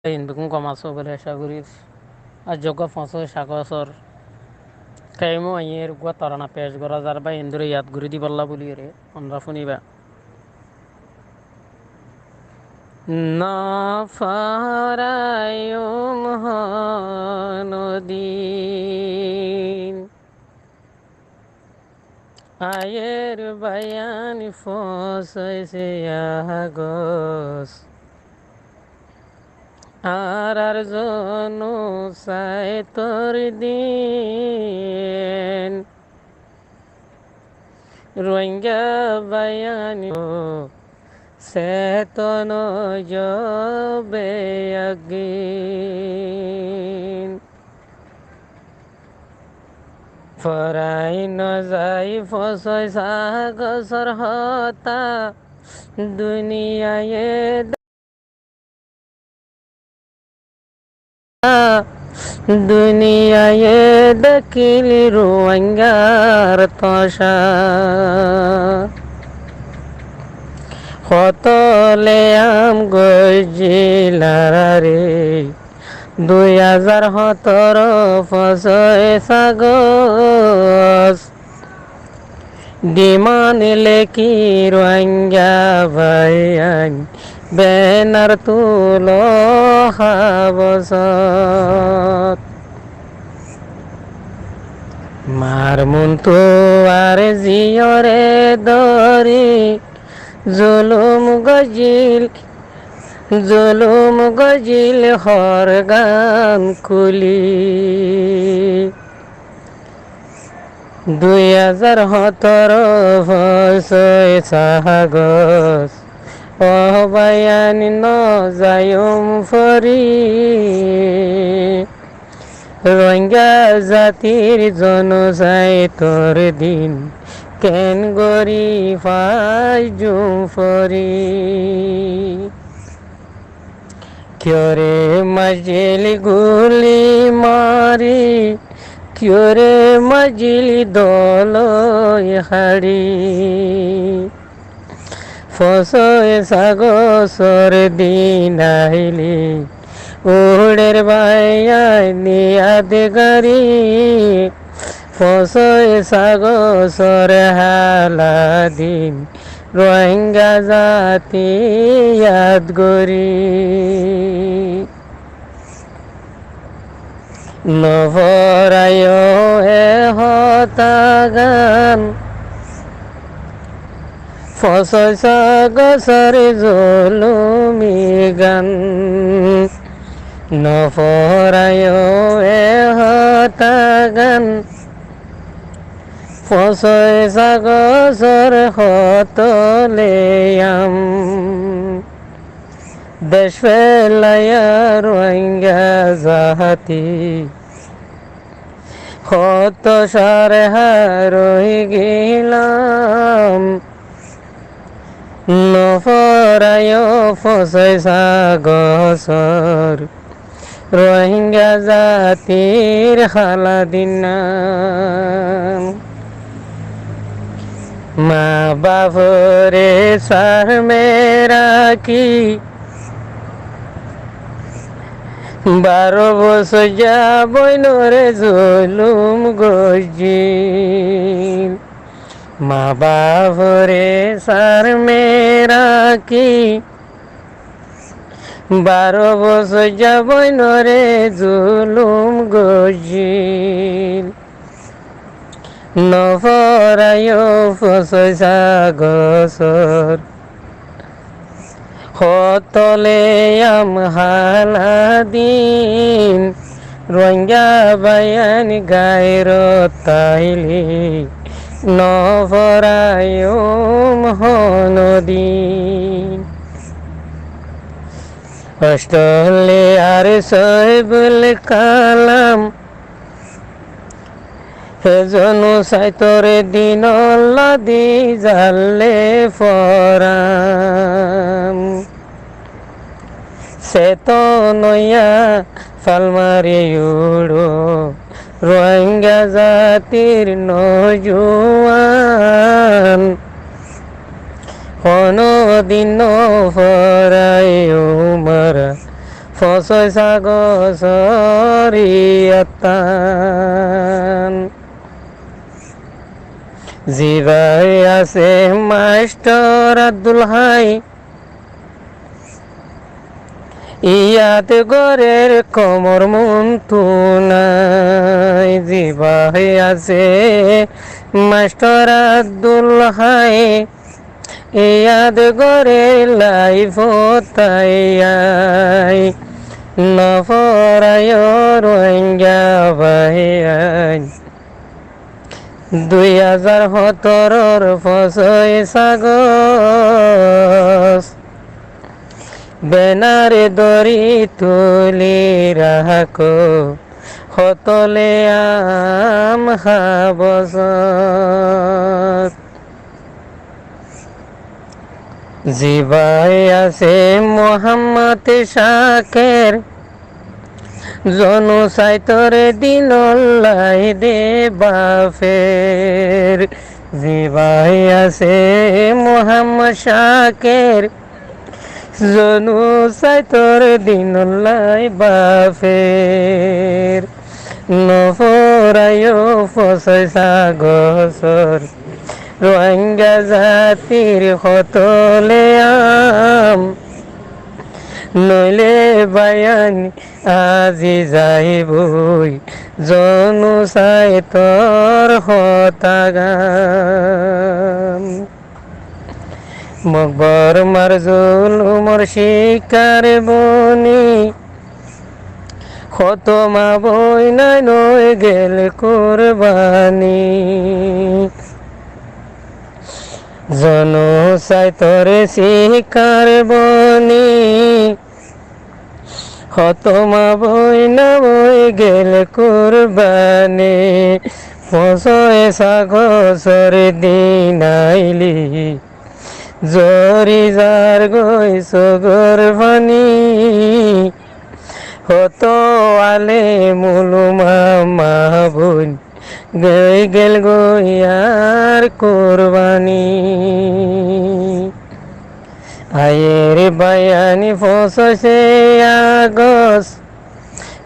Indukung komaso bele shaguris a jogo fonso shagosor kaimo ayer gua tarana pej gora zarba indure yad guri di balla bulire onra funiba na farayum hanodin ayer bayan fonso se yagos আর জনু চাই তোর দিন রোহিঙ্গা বায়ানি চেতন জবে again ফরাই নজাই ফসই সাগসর হতা দুনিয়ায় দুনিয়ায় দেখিলি রোহিঙ্গার তসা হতলে আম গজিলারে 2017 ফসয় সাগস demand Leki Rohingya ভাইয়ান banner তুলো হাবসত মার মন তো আর জিয়রে দরি জুলুম গজিল হর গান কুলি 2017 ফসয় সাগস অবায়ান ন যায়ুম ফরি রোহিঙ্গা জাতির জনসাই তোর দিন কেন গরি ফাজুম ফরি ক্যরে মজিল গুলি মারি ক্যরে মজিল দল হাড়ি ফসয় সাগসর দিন আইলি উড়ের বাইয়াই নিয়াদ গারি ফসয় সাগসর হালা দিন রোহিঙ্গা জাতি ইয়াদ গরি নভরায় এ হতা গান ফসয় সাগসর জলুমি গান নভরায় এ হতা গান ফসয় সাগসর হতলে আম দেশ ফেলাইয়া রোহিঙ্গা জাতি হত সারে হারই গেলাম নফরায় ফসয় সাগসর রোহিঙ্গা জাতির হালা দিনাম মা বাবরে সার মেরা কি 12 বছর যাবই নরে জুলুম গজিল মা বাবরে সার মেরা কি 12 বছর যাবই নরে জুলুম গজিল নফরায় ফসয় সাগসর হতলে আম হালা দিন রোহিঙ্গা বায়ান গায়ের তাইলি নফরায় মহনদিন অস্ট্রেলিয়ার সৈবুল কালাম হেজনু সাইতরে দিন দি জালে ফরাম সে তো নইয়া ফালমারি উড়ো রোহিঙ্গা জাতির নজুয়ান কোনদিন ফরাই উমরা ফসই সাগসরিয়তান জিবাই আছে মাস্টার আব্দুল হাই ইয়াত গরের কমর মন্তু নাই জিবাই আছে মাস্টার আব্দুল হাই ইয়াদ গরে লাইফ তাই নফরায় রোহিঙ্গা ভাইয়াই 2017 ফসই সাগস বেনারে দরি তুলি রাখো হতলে আম হাবস জিবাই আছে মোহাম্মদ শাকের জনু সাইতরে দিন লাই দে বাফের জিবাই আছে মোহাম্মদ শাকের জনু সাইতর দিন লাই বাফের নফরায় ফসই সাগসর রোহিঙ্গা জাতির হতলে আম নইলে বায়ান আজি যাইবই জনু চাই তোর হতাগাম মকবর মারজুল উমর শিকার বনি কত মা বই নাই নই গেল কুরবানি জনু চাই তোরে শিকার বনি কত মা বই না বই গেল কুরবানি ফসই সাগসর দিন আইলি জরি যার গই সগর পানি হত আলে মুলুমা মাহবুন গই গেল গইয়ার কুরবানি আয়ের বায়ানি ফসে আগস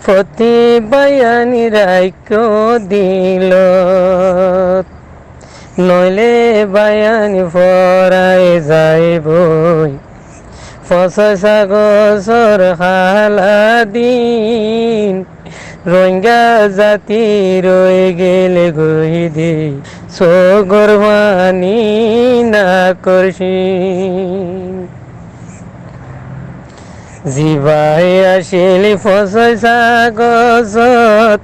ফতি বায়ানি রাইকো দিল নইলে বায়ানি ফরাই যাইবই ফসই সাগসর হালাদিন রোহিঙ্গা জাতি রয়ে গেলে গই দে সগরবানি না করছি জিবাই আসিলি ফসই সাগসত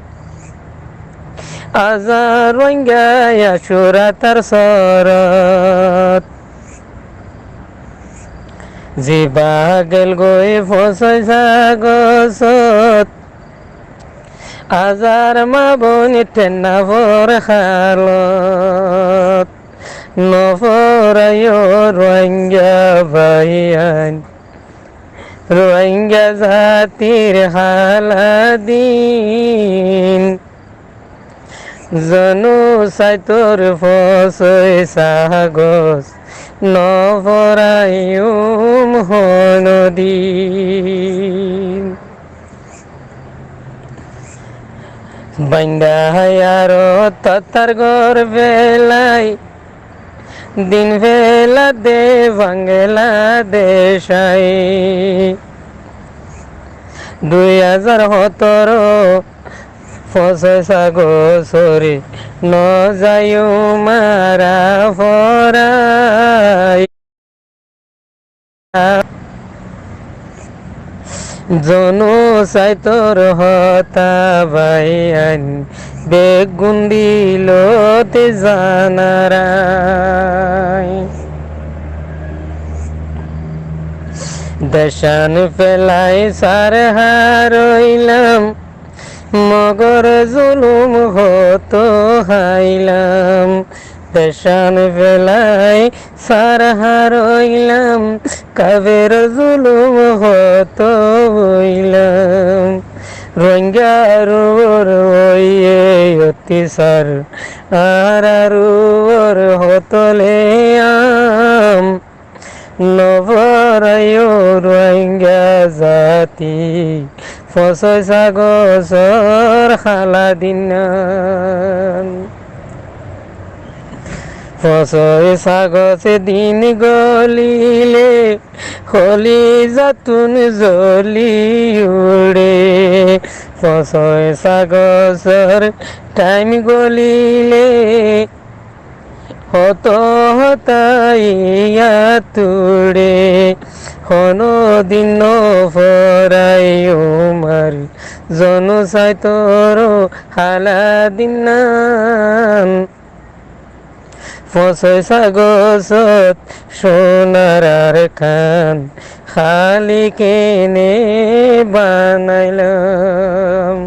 আজার রোহিঙ্গা আসুরা তার সরত জিবা গেল গই ফসই সাগসত আজার মা বনি টেন্না ভর খালত নফরায় রোহিঙ্গা ভাইয়ান রোহিঙ্গা জাতির হালাদিন জনু সাইতর ফসই সাগস নফরায়ুম হনদিন বান্দা হায়ার তার গর বেলাই দিন বেলা দে বাংলাদেশাই 2017 ফসই সাগসরে ন যায়ু মারা ফরাই জনু সাইতর হতা বাইয়ান বেগুন দিলতে জানারাই দেশান ফেলাই সার হারইলাম মগর জুলুম হতো হাইলাম দেশান ফেলাই সার হারইলাম কাবের জুলুম হতো হইলাম রোহিঙ্গার ওয়ে অতিসার আর হতলে আম নভরায়ো রোহিঙ্গা জাতি ফসয় সাগসর খালা দিনান ফসয় সাগসে দিন গলিলে হলি জাতুন জলি উড়ে ফসয় সাগসর টাইম গলিলে হত হতাইয়া তুড়ে হন দিন ফরাই উমার জনসাই তোর হালা দিনান ফসয় সাগসত সোনার আর খান খালি কেনে বানাইলাম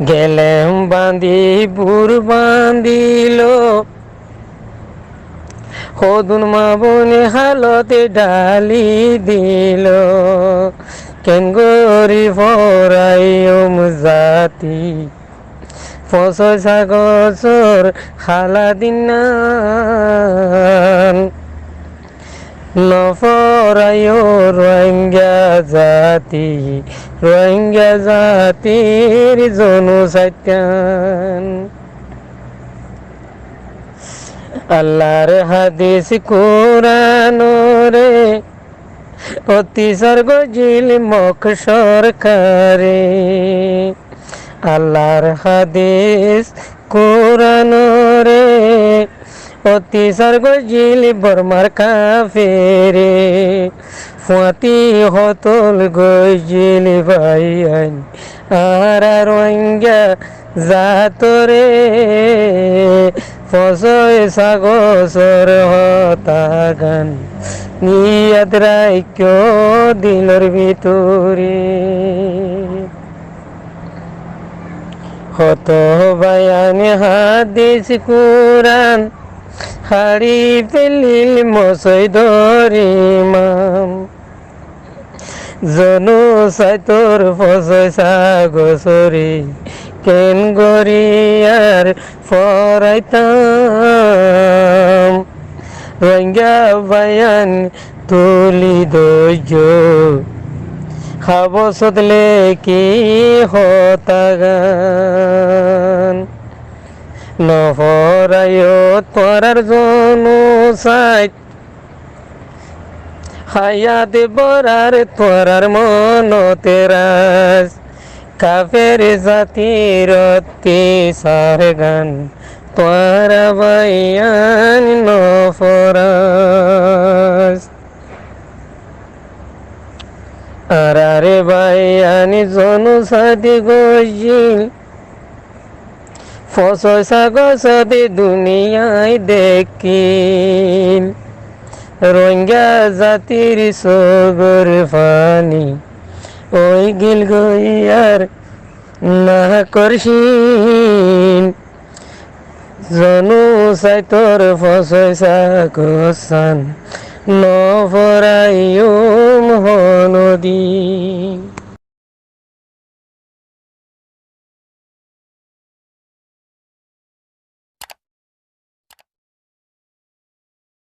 গেলেম বাঁধি বুর বাঁধিল হদুন মা বনে হালতে ডালি দিল কেন গরি ফরাইম জাতি ফসয় সাগসর হালা দিনান নফরায়ো রোহিঙ্গা জাতির জনসাইতান আল্লাহর হাদিস কোরআন রে অতি সর্গজিল মক সরকারে আল্লাহর হাদিস কোরআন রে অতি সর্গজিল বর্মার কাফেরে ফুয়াতি হতল গজিল ভাইয়ান আর রোহিঙ্গা জাতরে ফসয় সাগসর হতাগান নিয়াদ রাইক্য দিলর ভিতরে হত বায়ান হাদিস কুরআন হারি ফেলিল মসই ধরিমাম জনু সাইতর ফসয় সাগসরে কেন গরিয়ার ফরাইতাম রোহিঙ্গা বায়ান তুলি দৈর্য খাব সদলে কি হতাগান নহরায়ত পরার জনসাইত হায়াত বরার তোরার মনতে রাজ কাফের জাতির অত্যাচার গান তোরা বায়ান নফরাজ আরে বায়ানি জনসাদি গজিল ফসয় সাগসদি দুনিয়ায় দেখিল রোহিঙ্গা জাতির সগর ফানি ওই গিল গইয়ার না করছিন জনু সাইতর ফসয় সাগসান নফরাইম হনদী